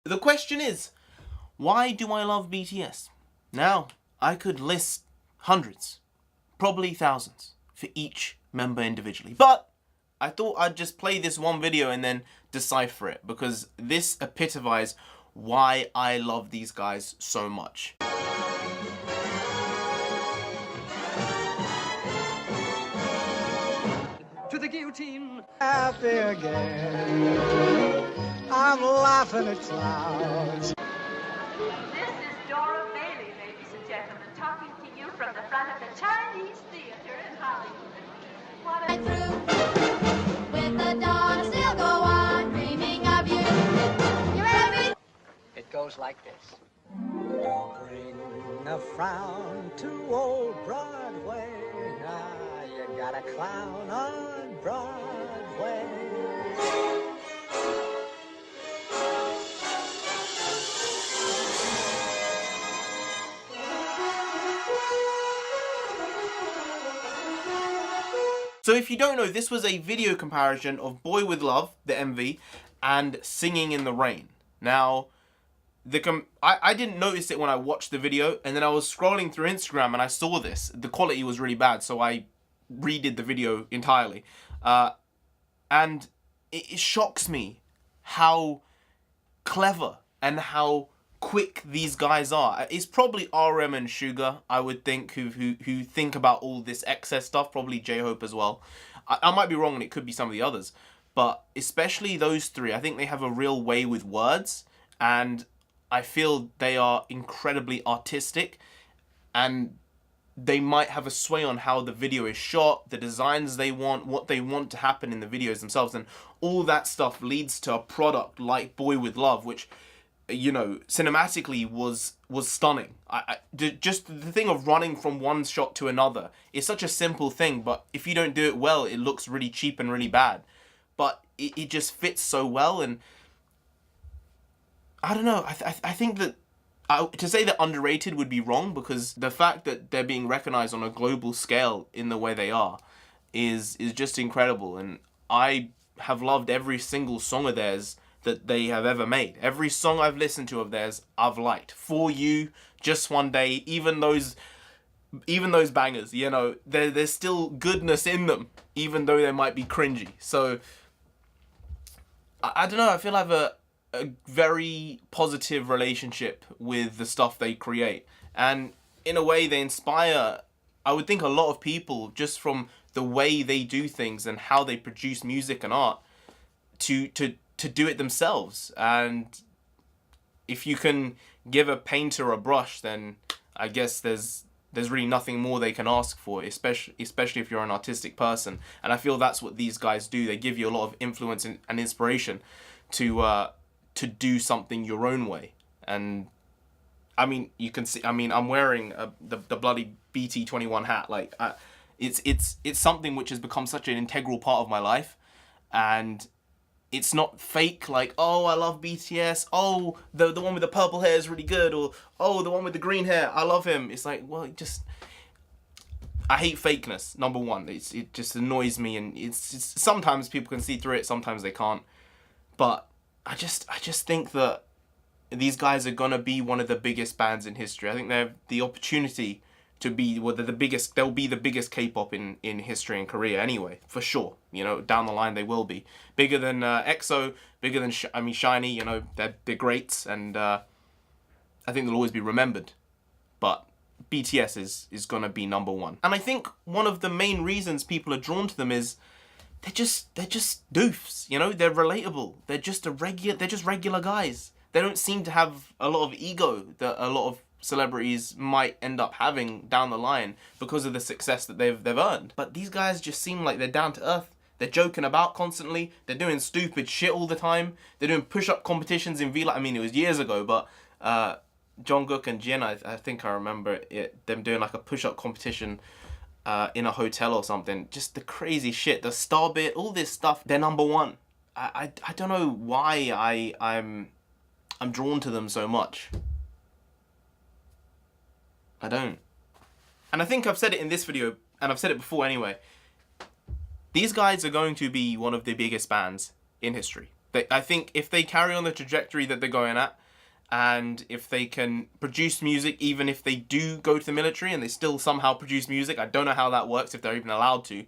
the question is, why do I love BTS? Now, I could list hundreds, probably thousands, for each member individually. But I thought I'd just play this one video and then decipher it, because this epitomizes why I love these guys so much. To the guillotine. Happy again. I'm laughing at clouds. This is Dora Bailey, ladies and gentlemen, talking to you from the front of the Chinese Theater in Hollywood. What a With the dawn, still go on dreaming of you. You're every. It goes like this. Bring a frown to old Broadway. Ah, you got a clown on Broadway. So if you don't know, this was a video comparison of Boy With Love, the MV, and Singing in the Rain. Now, I didn't notice it when I watched the video, and then I was scrolling through Instagram and I saw this. The quality was really bad, so I redid the video entirely. And it shocks me how clever and how quick these guys are. It's probably RM and Sugar, I would think, who think about all this excess stuff. Probably J-Hope as well. I might be wrong, and it could be some of the others, but especially those three, I think they have a real way with words, and I feel they are incredibly artistic, and they might have a sway on how the video is shot, the designs they want, what they want to happen in the videos themselves, and all that stuff leads to a product like Boy With Love, which, you know, cinematically was stunning. Just the thing of running from one shot to another is such a simple thing, but if you don't do it well, it looks really cheap and really bad. But it just fits so well, and I don't know, I think that to say that underrated would be wrong, because the fact that they're being recognized on a global scale in the way they are is just incredible, and I have loved every single song of theirs that they have ever made. Every song I've listened to of theirs, I've liked. For You, Just One Day, even those bangers, you know, there's still goodness in them, even though they might be cringy. So, I don't know, I feel I have a very positive relationship with the stuff they create. And in a way, they inspire, I would think, a lot of people just from the way they do things and how they produce music and art to do it themselves. And if you can give a painter a brush, then I guess there's really nothing more they can ask for, especially if you're an artistic person. And I feel that's what these guys do. They give you a lot of influence and inspiration to do something your own way. And I mean, you can see, I mean, I'm wearing the bloody BT21 hat. Like, it's something which has become such an integral part of my life, and it's not fake, like, oh, I love BTS, oh, the one with the purple hair is really good, or, oh, the one with the green hair, I love him. It's like, well, I hate fakeness, number one. It just annoys me, and it's sometimes people can see through it, sometimes they can't. But I just think that these guys are gonna be one of the biggest bands in history. I think they have the opportunity to be, well, they'll be the biggest K-pop in history in Korea anyway, for sure. You know, down the line they will be. Bigger than EXO, bigger than, SHINee, you know, they're greats, and I think they'll always be remembered. But BTS is gonna be number one. And I think one of the main reasons people are drawn to them is they're just doofs, you know, they're relatable. They're just regular guys. They don't seem to have a lot of ego that a lot of celebrities might end up having down the line because of the success that they've earned. But these guys just seem like they're down to earth. They're joking about constantly. They're doing stupid shit all the time. They're doing push-up competitions in V-Live. I mean, it was years ago, but Jungkook and Jin, I think I remember them doing like a push-up competition in a hotel or something. Just the crazy shit, the star bit, all this stuff. They're number one. I don't know why I'm drawn to them so much. I don't. And I think I've said it in this video, and I've said it before anyway. These guys are going to be one of the biggest bands in history. I think if they carry on the trajectory that they're going at, and if they can produce music, even if they do go to the military and they still somehow produce music, I don't know how that works, if they're even allowed to,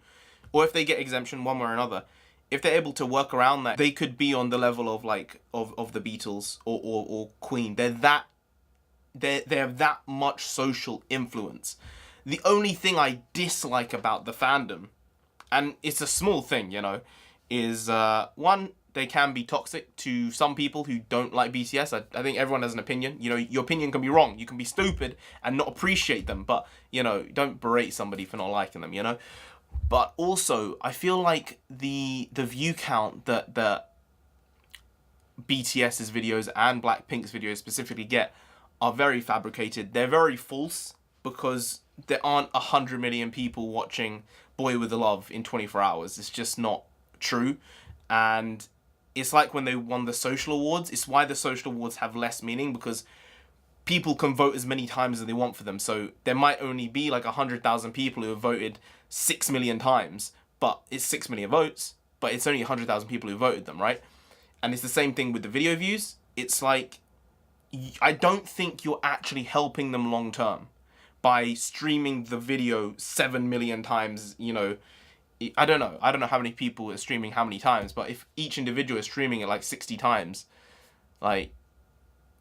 or if they get exemption one way or another. If they're able to work around that, they could be on the level of like of the Beatles or Queen. They have that much social influence. The only thing I dislike about the fandom, and it's a small thing, you know, is one, they can be toxic to some people who don't like BTS. I think everyone has an opinion. You know, your opinion can be wrong. You can be stupid and not appreciate them, but, you know, don't berate somebody for not liking them, you know? But also, I feel like the view count that BTS's videos and Blackpink's videos specifically get are very fabricated. They're very false because there aren't 100 million people watching Boy With The Love in 24 hours. It's just not true. And it's like when they won the social awards. It's why the social awards have less meaning, because people can vote as many times as they want for them. So there might only be like 100,000 people who have voted 6 million times, but it's 6 million votes, but it's only 100,000 people who voted them, right? And it's the same thing with the video views. It's like, I don't think you're actually helping them long term by streaming the video 7 million times, you know. I don't know how many people are streaming how many times, but if each individual is streaming it like 60 times, like,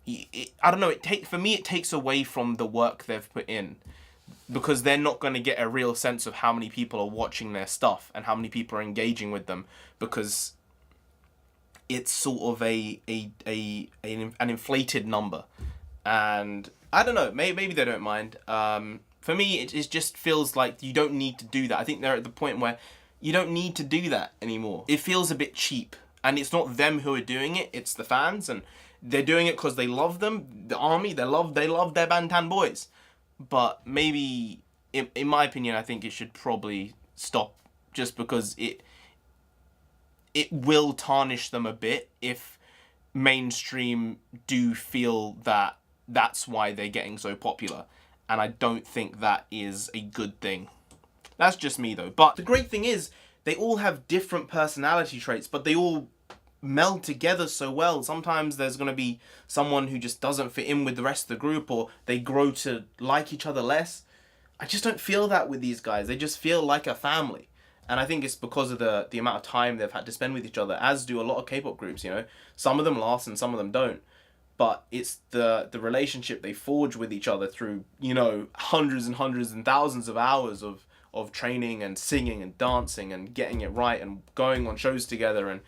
I don't know, for me it takes away from the work they've put in, because they're not going to get a real sense of how many people are watching their stuff and how many people are engaging with them, because it's sort of an inflated number. And I don't know, maybe they don't mind. For me, it just feels like you don't need to do that. I think they're at the point where you don't need to do that anymore. It feels a bit cheap, and it's not them who are doing it, it's the fans, and they're doing it because they love them. The army, they love their Bantan boys. But maybe, in my opinion, I think it should probably stop, just because it will tarnish them a bit if mainstream do feel that that's why they're getting so popular. And I don't think that is a good thing. That's just me though. But the great thing is, they all have different personality traits, but they all meld together so well. Sometimes there's going to be someone who just doesn't fit in with the rest of the group, or they grow to like each other less. I just don't feel that with these guys. They just feel like a family. And I think it's because of the amount of time they've had to spend with each other, as do a lot of K-pop groups, you know. Some of them last and some of them don't. But it's the relationship they forge with each other through, you know, hundreds and hundreds and thousands of hours of training and singing and dancing and getting it right and going on shows together and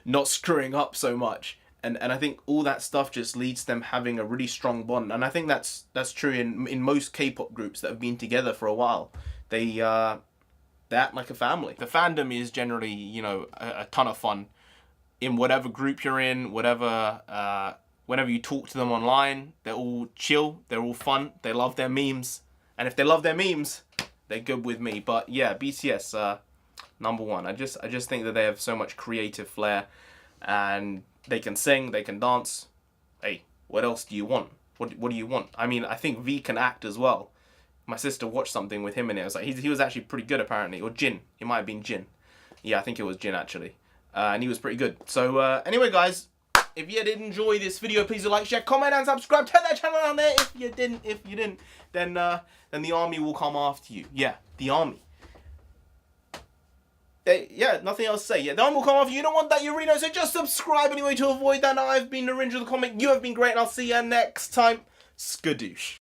not screwing up so much. And I think all that stuff just leads to them having a really strong bond. And I think that's true in most K-pop groups that have been together for a while. They act like a family. The fandom is generally, you know, a ton of fun. In whatever group you're in, whenever you talk to them online, they're all chill, they're all fun, they love their memes. And if they love their memes, they're good with me. But yeah, BTS, number one. I just think that they have so much creative flair, and they can sing, they can dance. Hey, what else do you want? What do you want? I mean, I think V can act as well. My sister watched something with him in it. I was like, he was actually pretty good apparently. Or Jin. It might have been Jin. Yeah, I think it was Jin actually. And he was pretty good. So anyway, guys, if you did enjoy this video, please do like, share, comment, and subscribe. Turn that channel on there. If you didn't, then the army will come after you. Yeah, the army. Yeah, nothing else to say. Yeah, the army will come after you. You don't want that, you already know. So just subscribe anyway to avoid that. I've been Narendra the Comic. You have been great, and I'll see you next time. Skadoosh.